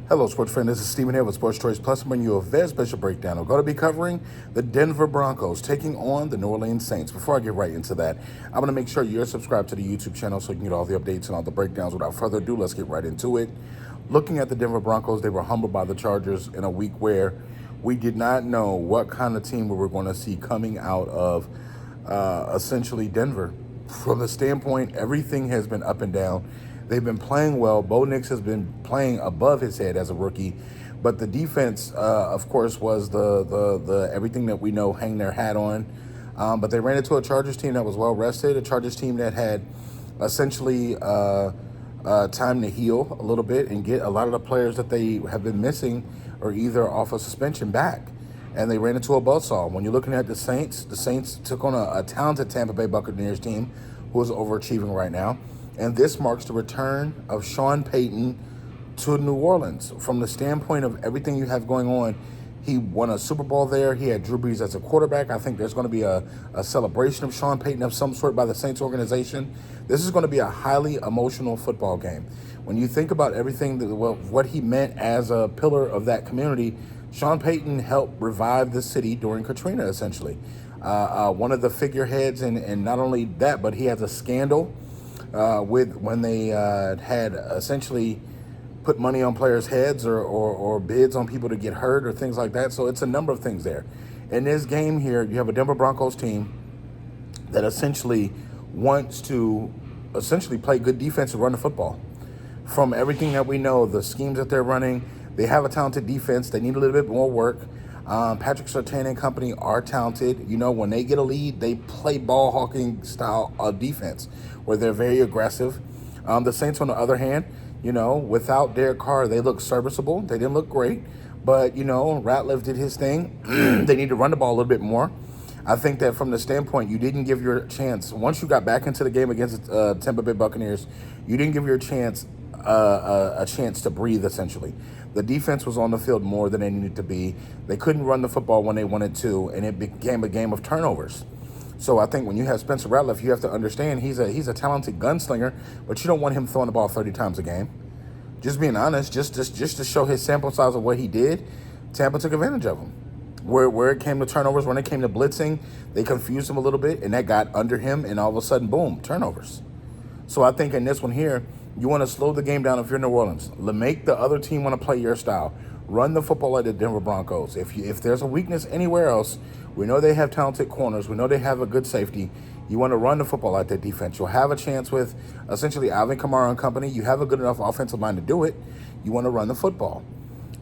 Hello, sports fan. This is Stephen here with Sports Choice Plus. I'm bringing you a very special breakdown. We're going to be covering the Denver Broncos taking on the New Orleans Saints. Before I get right into that, I'm going to make sure you're subscribed to the YouTube channel so you can get all the updates and all the breakdowns. Without further ado, let's get right into it. Looking at the Denver Broncos, they were humbled by the Chargers in a week where we did not know what kind of team we were going to see coming out of essentially Denver. From the standpoint, everything has been up and down. They've been playing well. Bo Nix has been playing above his head as a rookie, but the defense, of course, was the everything that we know, hang their hat on. But they ran into a Chargers team that was well rested, a Chargers team that had essentially time to heal a little bit and get a lot of the players that they have been missing or either off of suspension back. And they ran into a buzzsaw. When you're looking at the Saints took on a talented Tampa Bay Buccaneers team who is overachieving right now. And this marks the return of Sean Payton to New Orleans. From the standpoint of everything you have going on, he won a Super Bowl there. He had Drew Brees as a quarterback. I think there's going to be a celebration of Sean Payton of some sort by the Saints organization. This is going to be a highly emotional football game. When you think about everything, what he meant as a pillar of that community, Sean Payton helped revive the city during Katrina, essentially. One of the figureheads, and not only that, but he has a scandal with when they had essentially put money on players' heads or bids on people to get hurt or things like that. So it's a number of things there. In this game here, you have a Denver Broncos team that essentially wants to play good defense and run the football. From everything that we know, the schemes that they're running, they have a talented defense. They need a little bit more work. Patrick Surtain and company are talented. You know, when they get a lead, they play ball hawking style of defense where they're very aggressive. The Saints, on the other hand, you know, without Derek Carr, they look serviceable. They didn't look great, but, you know, Ratliff did his thing. They need to run the ball a little bit more. I think that from the standpoint, you didn't give your chance. Once you got back into the game against Tampa Bay Buccaneers, you didn't give your chance a chance to breathe, essentially. The defense was on the field more than they needed to be. They couldn't run the football when they wanted to, and it became a game of turnovers. So I think when you have Spencer Ratliff, you have to understand he's a talented gunslinger, but you don't want him throwing the ball 30 times a game. Just being honest, just to show his sample size of what he did, Tampa took advantage of him. Where it came to turnovers, when it came to blitzing, they confused him a little bit, and that got under him, and all of a sudden, boom, turnovers. So I think in this one here, you want to slow the game down if you're New Orleans. Make the other team want to play your style. Run the football like the Denver Broncos. If there's a weakness anywhere else, we know they have talented corners. We know they have a good safety. You want to run the football like that defense. You'll have a chance with essentially Alvin Kamara and company. You have a good enough offensive line to do it. You want to run the football.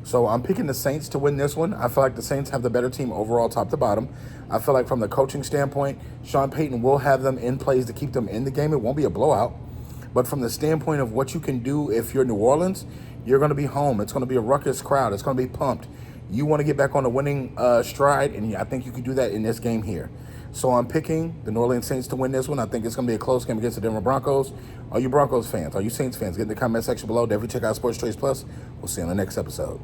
So I'm picking the Saints to win this one. I feel like the Saints have the better team overall, top to bottom. I feel like from the coaching standpoint, Sean Payton will have them in plays to keep them in the game. It won't be a blowout. But from the standpoint of what you can do if you're New Orleans, you're going to be home. It's going to be a ruckus crowd. It's going to be pumped. You want to get back on the winning stride, and I think you can do that in this game here. So I'm picking the New Orleans Saints to win this one. I think it's going to be a close game against the Denver Broncos. Are you Broncos fans? Are you Saints fans? Get in the comment section below. Definitely check out Sports Choice Plus. We'll see you on the next episode.